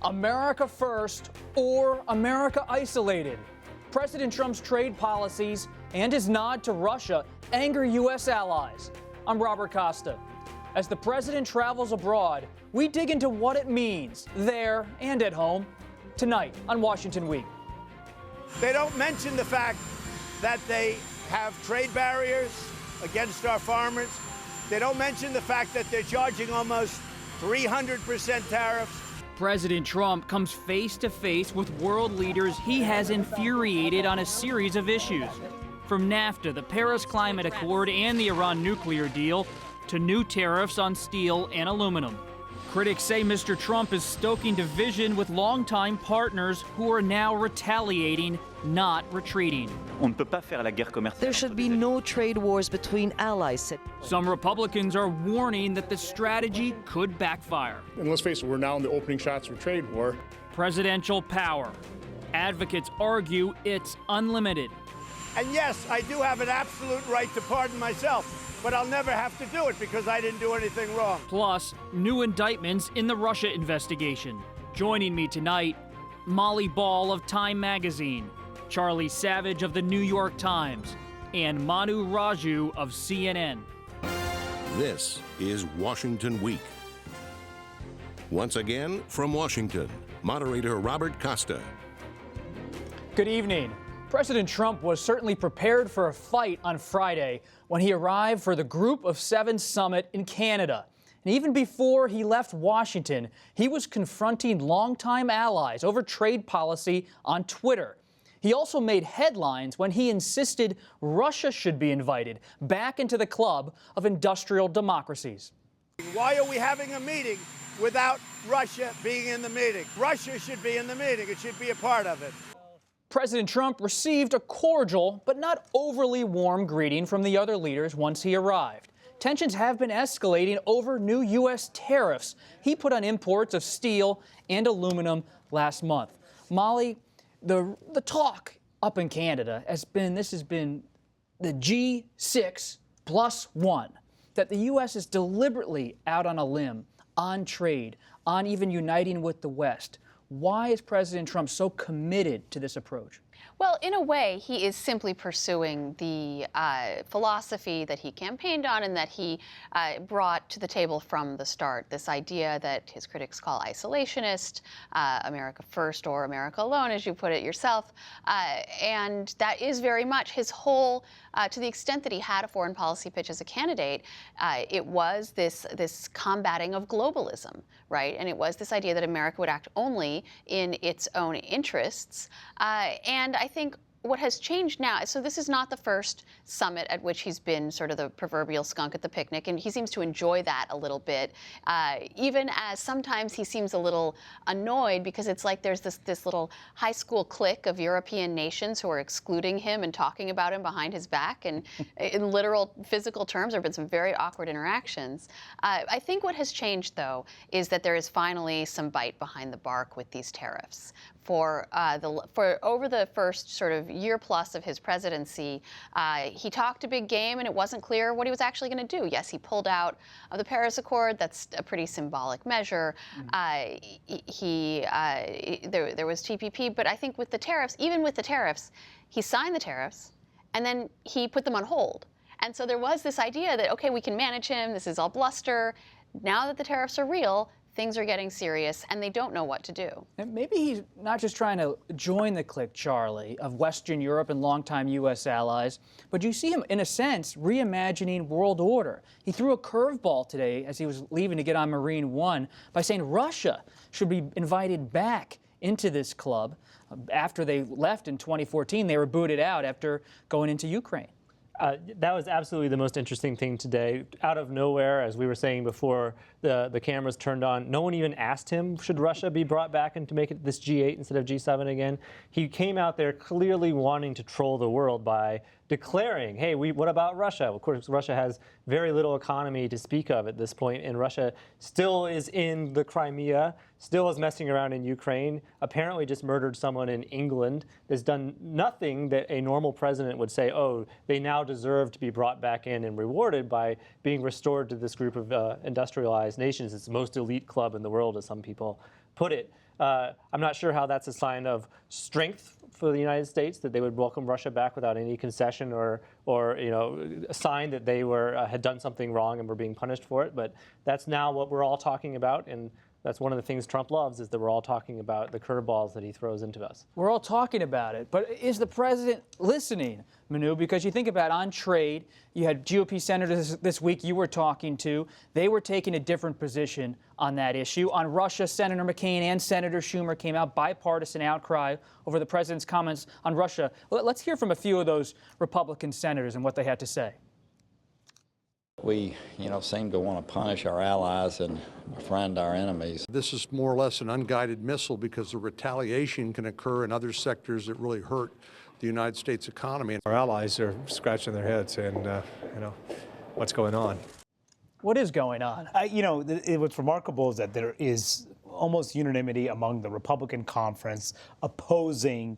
America first or America isolated. President Trump's trade policies and his nod to Russia anger U.S. allies. I'm Robert Costa. As the president travels abroad, we dig into what it means there and at home tonight on Washington Week. They don't mention the fact that they have trade barriers against our farmers. They don't mention the fact that they're charging almost 300% tariffs. President Trump comes face to face with world leaders he has infuriated on a series of issues. From NAFTA, the Paris Climate Accord, and the Iran nuclear deal, to new tariffs on steel and aluminum. Critics say Mr. Trump is stoking division with longtime partners who are now retaliating, not retreating. There should be no trade wars between allies. Some Republicans are warning that the strategy could backfire. And let's face it, we're now in the opening shots of a trade war. Presidential power. Advocates argue it's unlimited. And yes, I do have an absolute right to pardon myself, but I'll never have to do it because I didn't do anything wrong. Plus, new indictments in the Russia investigation. Joining me tonight, Molly Ball of Time Magazine, Charlie Savage of the New York Times, and Manu Raju of CNN. This is Washington Week. Once again, from Washington, moderator Robert Costa. Good evening. President Trump was certainly prepared for a fight on Friday when he arrived for the Group of Seven summit in Canada. And even before he left Washington, he was confronting longtime allies over trade policy on Twitter. He also made headlines when he insisted Russia should be invited back into the club of industrial democracies. Why are we having a meeting without Russia being in the meeting? Russia should be in the meeting. It should be a part of it. President Trump received a cordial but not overly warm greeting from the other leaders once he arrived. Tensions have been escalating over new U.S. tariffs he put on imports of steel and aluminum last month. Molly, the talk up in Canada has been the G6 plus one, that the U.S. is deliberately out on a limb on trade, on even uniting with the West. Why is President Trump so committed to this approach? Well, in a way, he is simply pursuing the philosophy that he campaigned on and that he brought to the table from the start, this idea that his critics call isolationist, America first or America alone, as you put it yourself. And that is very much his whole, to the extent that he had a foreign policy pitch as a candidate, it was this combating of globalism, right? And it was this idea that America would act only in its own interests. And I think what has changed now, so this is not the first summit at which he's been sort of the proverbial skunk at the picnic, and he seems to enjoy that a little bit, even as sometimes he seems a little annoyed because it's like there's this little high school clique of European nations who are excluding him and talking about him behind his back, and in literal physical terms there have been some very awkward interactions. I think what has changed, though, is that there is finally some bite behind the bark with these tariffs. For over the first sort of year plus of his presidency, he talked a big game, and it wasn't clear what he was actually going to do. Yes, he pulled out of the Paris Accord. That's a pretty symbolic measure. There was TPP, but I think with the tariffs, even with the tariffs, he signed the tariffs, and then he put them on hold. And so there was this idea that, okay, we can manage him. This is all bluster. Now that the tariffs are real, things are getting serious, and they don't know what to do. And maybe he's not just trying to join the clique, Charlie, of Western Europe and longtime U.S. allies, but you see him, in a sense, reimagining world order. He threw a curveball today as he was leaving to get on Marine One by saying Russia should be invited back into this club. After they left in 2014, they were booted out after going into Ukraine. That was absolutely the most interesting thing today. Out of nowhere, as we were saying before the cameras turned on, no one even asked him, should Russia be brought back and to make it this G8 instead of G7 again? He came out there clearly wanting to troll the world by declaring, hey, what about Russia? Of course, Russia has very little economy to speak of at this point, and Russia still is in the Crimea. still is messing around in Ukraine, apparently just murdered someone in England, has done nothing that a normal president would say, oh, they now deserve to be brought back in and rewarded by being restored to this group of industrialized nations. It's the most elite club in the world, as some people put it. I'm not sure how that's a sign of strength for the United States, that they would welcome Russia back without any concession or a sign that they had done something wrong and were being punished for it. But that's now what we're all talking about, and that's one of the things Trump loves, is that we're all talking about the curveballs that he throws into us. We're all talking about it, but is the president listening, Manu? Because you think about on trade, you had GOP senators this week you were talking to. They were taking a different position on that issue. On Russia, Senator McCain and Senator Schumer came out, bipartisan outcry over the president's comments on Russia. Let's hear from a few of those Republican senators and what they had to say. We, seem to want to punish our allies and befriend our enemies. This is more or less an unguided missile because the retaliation can occur in other sectors that really hurt the United States economy. Our allies are scratching their heads saying, what's going on? What is going on? What's remarkable is that there is almost unanimity among the Republican conference opposing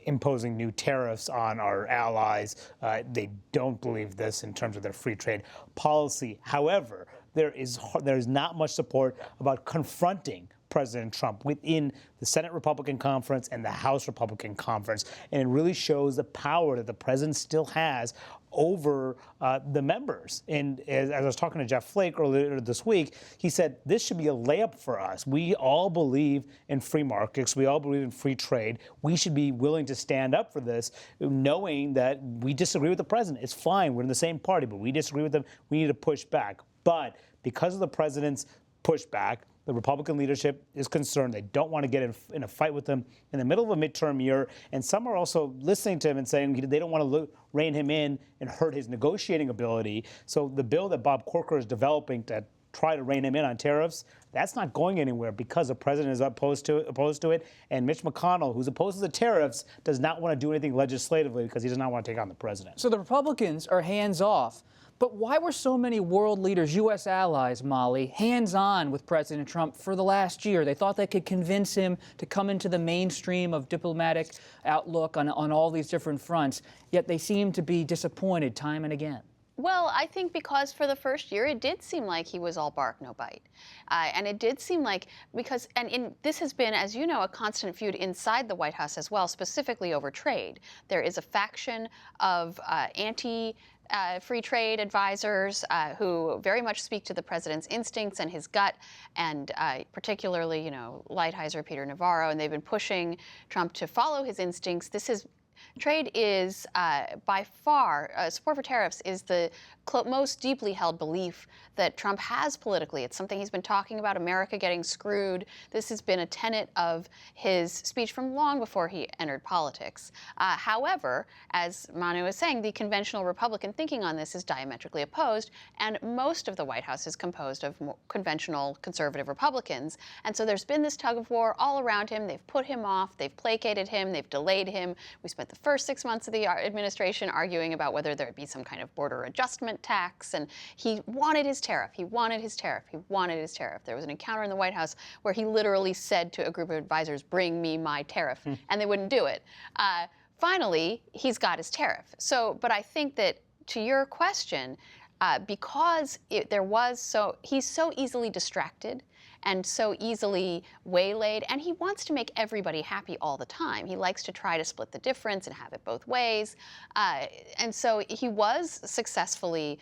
imposing new tariffs on our allies. They don't believe this in terms of their free trade policy. However, there is not much support about confronting President Trump within the Senate Republican Conference and the House Republican Conference. And it really shows the power that the president still has over the members. And as I was talking to Jeff Flake earlier this week, he said this should be a layup for us. We all believe in free markets. We all believe in free trade. We should be willing to stand up for this, knowing that we disagree with the president. It's fine. We're in the same party, but we disagree with them. We need to push back. But because of the president's pushback, the Republican leadership is concerned. They don't want to get in a fight with him in the middle of a midterm year. And some are also listening to him and saying they don't want to rein him in and hurt his negotiating ability. So the bill that Bob Corker is developing to try to rein him in on tariffs, that's not going anywhere because the president is opposed to it. And Mitch McConnell, who's opposed to the tariffs, does not want to do anything legislatively because he does not want to take on the president. So the Republicans are hands off. But why were so many world leaders, U.S. allies, Molly, hands-on with President Trump for the last year? They thought they could convince him to come into the mainstream of diplomatic outlook on all these different fronts, yet they seem to be disappointed time and again. Well, I think because for the first year, it did seem like he was all bark, no bite. And it did seem like, this has been, as you know, a constant feud inside the White House as well, specifically over trade. There is a faction of free trade advisors who very much speak to the president's instincts and his gut, and particularly, Lighthizer, Peter Navarro, and they've been pushing Trump to follow his instincts. Trade is, by far, support for tariffs is the most deeply held belief that Trump has politically. It's something he's been talking about, America getting screwed. This has been a tenet of his speech from long before he entered politics. However, as Manu is saying, the conventional Republican thinking on this is diametrically opposed, and most of the White House is composed of conventional conservative Republicans. And so there's been this tug of war all around him. They've put him off. They've placated him. They've delayed him. We spent the first 6 months of the administration arguing about whether there would be some kind of border adjustment tax, and he wanted his tariff. He wanted his tariff. He wanted his tariff. There was an encounter in the White House where he literally said to a group of advisors, "Bring me my tariff," and they wouldn't do it. Finally, he's got his tariff. But I think that to your question, because he's so easily distracted and so easily waylaid, and he wants to make everybody happy all the time. He likes to try to split the difference and have it both ways. And so he was successfully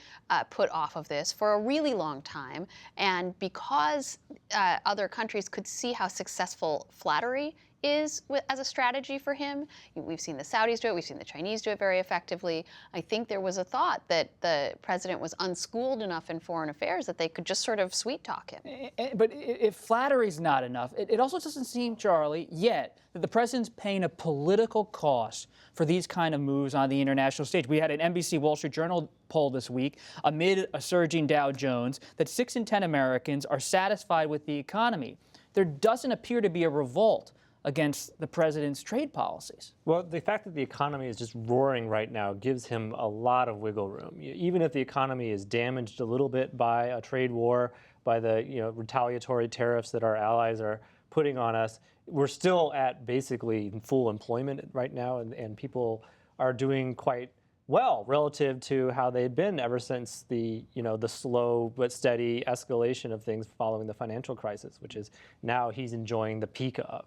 put off of this for a really long time. And because other countries could see how successful flattery is as a strategy for him. We've seen the Saudis do it. We've seen the Chinese do it very effectively. I think there was a thought that the president was unschooled enough in foreign affairs that they could just sort of sweet talk him. But if flattery's not enough, it also doesn't seem, Charlie, yet that the president's paying a political cost for these kind of moves on the international stage. We had an NBC Wall Street Journal poll this week, amid a surging Dow Jones, that 6 in 10 Americans are satisfied with the economy. There doesn't appear to be a revolt against the president's trade policies. Well, the fact that the economy is just roaring right now gives him a lot of wiggle room. Even if the economy is damaged a little bit by a trade war, by the retaliatory tariffs that our allies are putting on us. We're still at basically full employment right now, and people are doing quite well relative to how they've been ever since the slow but steady escalation of things following the financial crisis, which is now he's enjoying the peak of.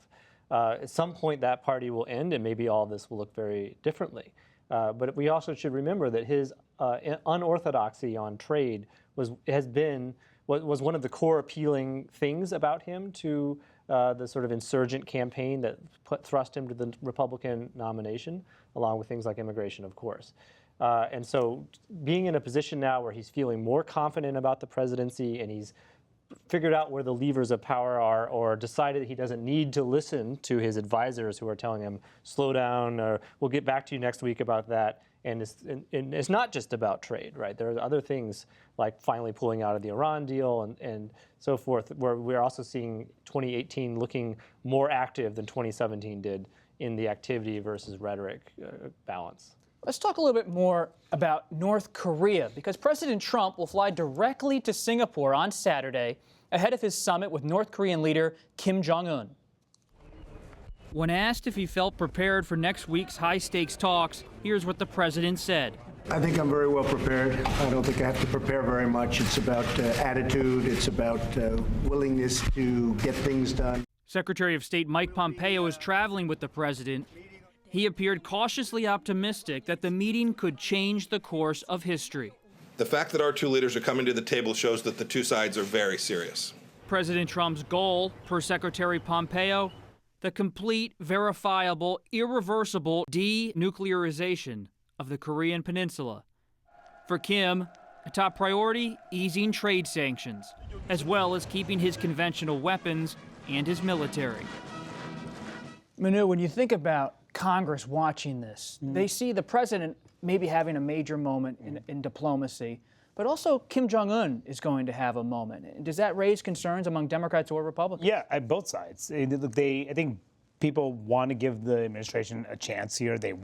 At some point, that party will end, and maybe all this will look very differently. But we also should remember that his unorthodoxy on trade was one of the core appealing things about him to the sort of insurgent campaign that thrust him to the Republican nomination, along with things like immigration, of course. And so being in a position now where he's feeling more confident about the presidency and he's figured out where the levers of power are, or decided he doesn't need to listen to his advisors who are telling him, slow down, or we'll get back to you next week about that. And it's not just about trade, right? There are other things like finally pulling out of the Iran deal and so forth, where we're also seeing 2018 looking more active than 2017 did in the activity versus rhetoric balance. Let's talk a little bit more about North Korea, because President Trump will fly directly to Singapore on Saturday ahead of his summit with North Korean leader Kim Jong-un. When asked if he felt prepared for next week's high-stakes talks, here's what the president said. I think I'm very well prepared. I don't think I have to prepare very much. It's about attitude. It's about willingness to get things done. Secretary of State Mike Pompeo is traveling with the president. He appeared cautiously optimistic that the meeting could change the course of history. The fact that our two leaders are coming to the table shows that the two sides are very serious. President Trump's goal, per Secretary Pompeo, the complete, verifiable, irreversible denuclearization of the Korean Peninsula. For Kim, a top priority, easing trade sanctions, as well as keeping his conventional weapons and his military. Manu, when you think about Congress watching this, they see the president maybe having a major moment in diplomacy, but also Kim Jong-un is going to have a moment. Does that raise concerns among Democrats or Republicans? Yeah, at both sides. I think people want to give the administration a chance here. They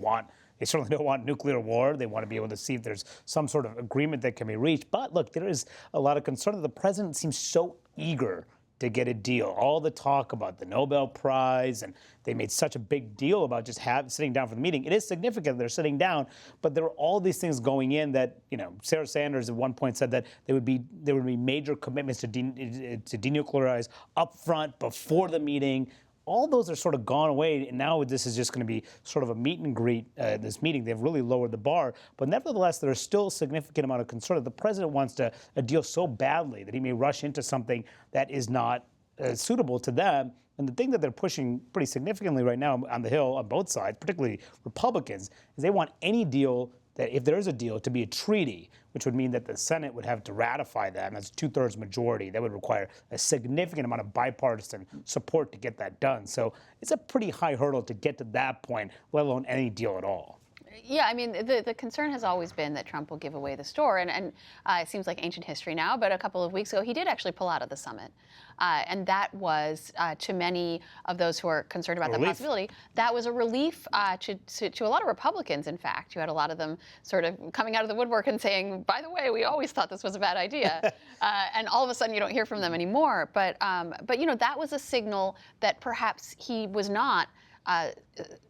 certainly don't want nuclear war. They want to be able to see if there's some sort of agreement that can be reached. But look, there is a lot of concern that the president seems so eager to get a deal. All the talk about the Nobel Prize, and they made such a big deal about just sitting down for the meeting. It is significant they're sitting down, but there are all these things going in that, Sarah Sanders at one point said that there would be major commitments to denuclearize up front before the meeting. All those are sort of gone away, and now this is just going to be sort of a meet and greet, this meeting. They've really lowered the bar. But nevertheless, there is still a significant amount of concern that the president wants a deal so badly that he may rush into something that is not suitable to them. And the thing that they're pushing pretty significantly right now on the Hill, on both sides, particularly Republicans, is they want any deal, that if there is a deal, to be a treaty, which would mean that the Senate would have to ratify that, and that's a 2/3 majority. That would require a significant amount of bipartisan support to get that done. So it's a pretty high hurdle to get to that point, let alone any deal at all. Yeah, I mean, the concern has always been that Trump will give away the store, and it seems like ancient history now, but a couple of weeks ago, he did actually pull out of the summit. And that was, to many of those who are concerned about that possibility, that was a relief to a lot of Republicans, in fact. You had a lot of them sort of coming out of the woodwork and saying, by the way, we always thought this was a bad idea. And all of a sudden, you don't hear from them anymore. But that was a signal that perhaps he was not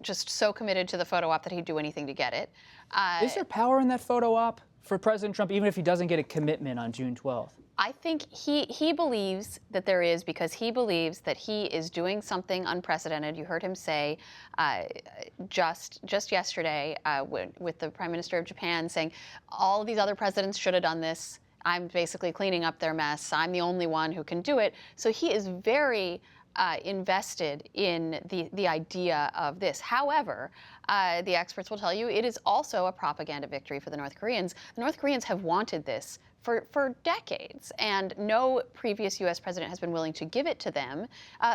just so committed to the photo op that he'd do anything to get it. Is there power in that photo op for President Trump, even if he doesn't get a commitment on June 12th? I think he believes that there is, because he believes that he is doing something unprecedented. You heard him say just yesterday with the Prime Minister of Japan saying, all of these other presidents should have done this. I'm basically cleaning up their mess. I'm the only one who can do it. So he is very invested in the idea of this. However, the experts will tell you it is also a propaganda victory for the North Koreans. The North Koreans have wanted this for decades, and no previous U.S. president has been willing to give it to them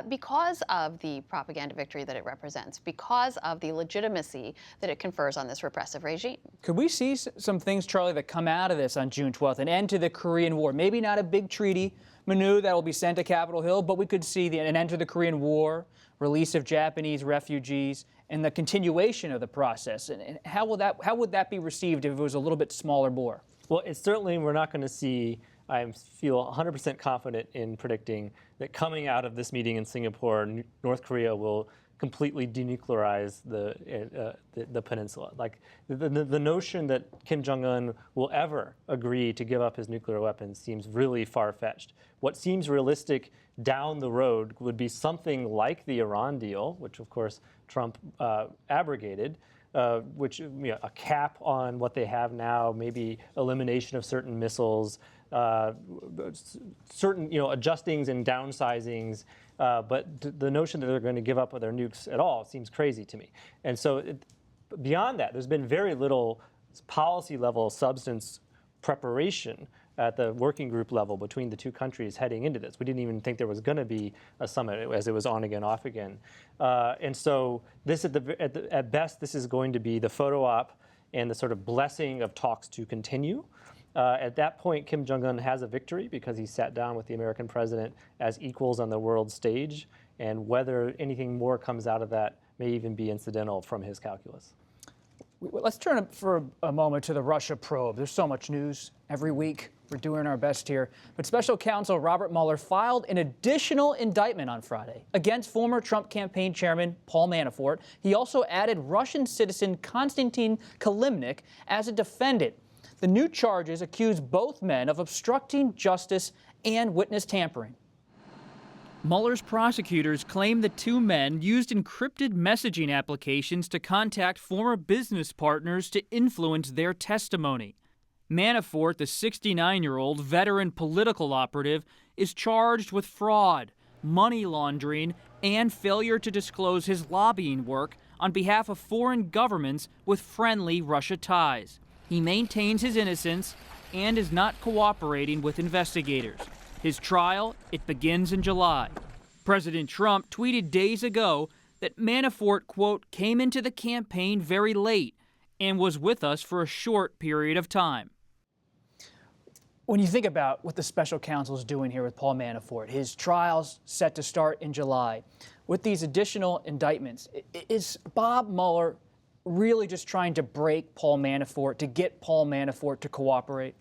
because of the propaganda victory that it represents, because of the legitimacy that it confers on this repressive regime. Could we see some things, Charlie, that come out of this on June 12th, an end to the Korean War? Maybe not a big treaty, Manu, that will be sent to Capitol Hill, but we could see an end to the Korean War, release of Japanese refugees, and the continuation of the process. And how would that be received if it was a little bit smaller bore? Well, it's certainly, we're not going to see I feel 100% confident in predicting that coming out of this meeting in Singapore, North Korea will completely denuclearize the peninsula. Like the notion that Kim Jong-un will ever agree to give up his nuclear weapons seems really far-fetched. What seems realistic down the road would be something like the Iran deal, which of course Trump abrogated, which a cap on what they have now, maybe elimination of certain missiles, certain adjustings and downsizings. But the notion that they're going to give up their nukes at all seems crazy to me. And so beyond that, there's been very little policy level substance preparation at the working group level between the two countries heading into this. We didn't even think there was going to be a summit as it was on again, off again. And so this at best, this is going to be the photo op and the sort of blessing of talks to continue. At that point, Kim Jong-un has a victory because he sat down with the American president as equals on the world stage, and whether anything more comes out of that may even be incidental from his calculus. Let's turn for a moment to the Russia probe. There's so much news every week. We're doing our best here. But Special Counsel Robert Mueller filed an additional indictment on Friday against former Trump campaign chairman Paul Manafort. He also added Russian citizen Konstantin Kilimnik as a defendant. The new charges accuse both men of obstructing justice and witness tampering. Mueller's prosecutors claim the two men used encrypted messaging applications to contact former business partners to influence their testimony. Manafort, the 69-year-old veteran political operative, is charged with fraud, money laundering, and failure to disclose his lobbying work on behalf of foreign governments with friendly Russia ties. He maintains his innocence and is not cooperating with investigators. His trial, it begins in July. President Trump tweeted days ago that Manafort, quote, came into the campaign very late and was with us for a short period of time. When you think about what the special counsel is doing here with Paul Manafort, his trial's set to start in July. With these additional indictments, is Bob Mueller really just trying to break Paul Manafort, to get Paul Manafort to cooperate?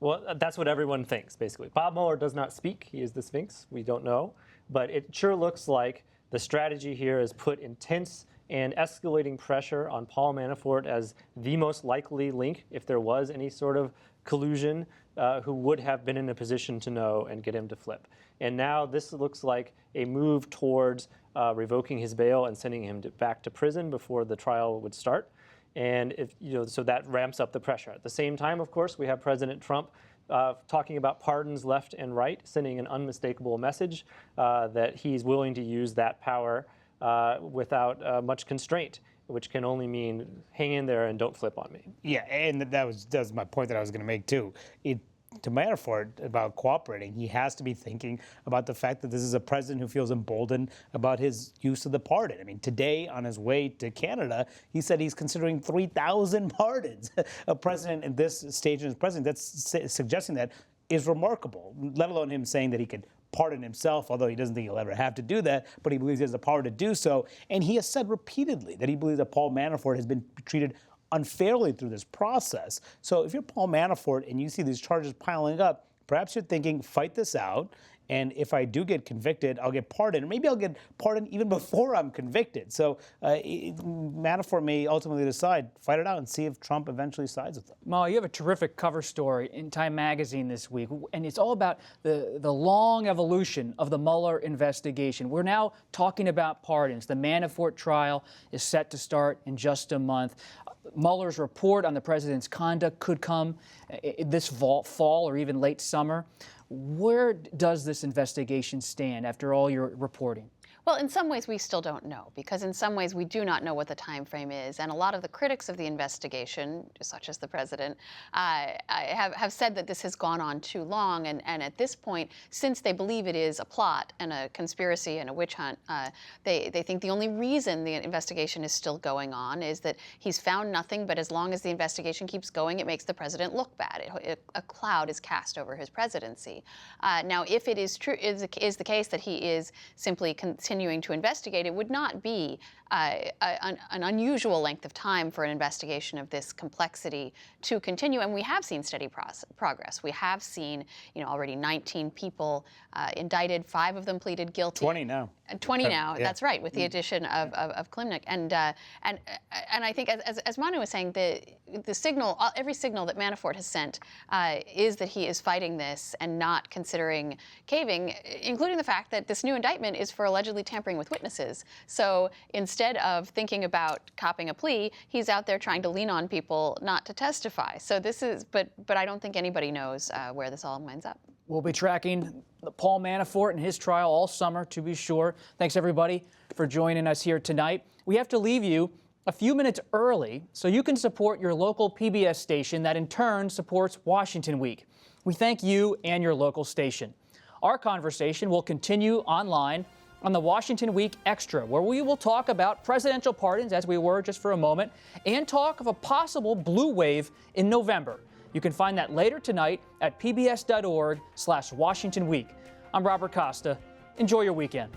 Well, that's what everyone thinks, basically. Bob Mueller does not speak. He is the Sphinx. We don't know. But it sure looks like the strategy here is put intense and escalating pressure on Paul Manafort as the most likely link, if there was any sort of collusion, who would have been in a position to know and get him to flip. And now this looks like a move towards revoking his bail and sending him back to prison before the trial would start. And so that ramps up the pressure. At the same time, of course, we have President Trump talking about pardons left and right, sending an unmistakable message that he's willing to use that power without much constraint, which can only mean hang in there and don't flip on me. Yeah, and that was my point that I was going to make too. To Manafort about cooperating, he has to be thinking about the fact that this is a president who feels emboldened about his use of the pardon. I mean, today on his way to Canada, he said he's considering 3,000 pardons. A president at this stage in his presidency, that's suggesting that is remarkable, let alone him saying that he could pardon himself, although he doesn't think he'll ever have to do that, but he believes he has the power to do so. And he has said repeatedly that he believes that Paul Manafort has been treated unfairly through this process. So if you're Paul Manafort and you see these charges piling up, perhaps you're thinking, fight this out, and if I do get convicted, I'll get pardoned. And maybe I'll get pardoned even before I'm convicted. So Manafort may ultimately decide, fight it out and see if Trump eventually sides with him. Mo, you have a terrific cover story in Time magazine this week, and it's all about the long evolution of the Mueller investigation. We're now talking about pardons. The Manafort trial is set to start in just a month. Mueller's report on the president's conduct could come this fall or even late summer. Where does this investigation stand after all your reporting? Well, in some ways, we still don't know, because in some ways, we do not know what the time frame is. And a lot of the critics of the investigation, such as the president, have said that this has gone on too long. And at this point, since they believe it is a plot and a conspiracy and a witch hunt, they think the only reason the investigation is still going on is that he's found nothing. But as long as the investigation keeps going, it makes the president look bad. A cloud is cast over his presidency. Now, if it is true, is the case that he is simply continuing continuing to investigate, it would not be an unusual length of time for an investigation of this complexity to continue. And we have seen steady progress. We have seen, already 19 people indicted. 5 of them pleaded guilty. 20 now. 20 now. Yeah. That's right, with the addition of Klimnik. And I think, as Manu was saying, the signal, every signal that Manafort has sent is that he is fighting this and not considering caving, including the fact that this new indictment is for allegedly tampering with witnesses. So instead of thinking about copping a plea, he's out there trying to lean on people not to testify. So this is, but I don't think anybody knows where this all winds up. We'll be tracking Paul Manafort and his trial all summer, to be sure. Thanks, everybody, for joining us here tonight. We have to leave you a few minutes early so you can support your local PBS station that in turn supports Washington Week. We thank you and your local station. Our conversation will continue online on the Washington Week Extra, where we will talk about presidential pardons, as we were just for a moment, and talk of a possible blue wave in November. You can find that later tonight at pbs.org/Washington Week. I'm Robert Costa. Enjoy your weekend.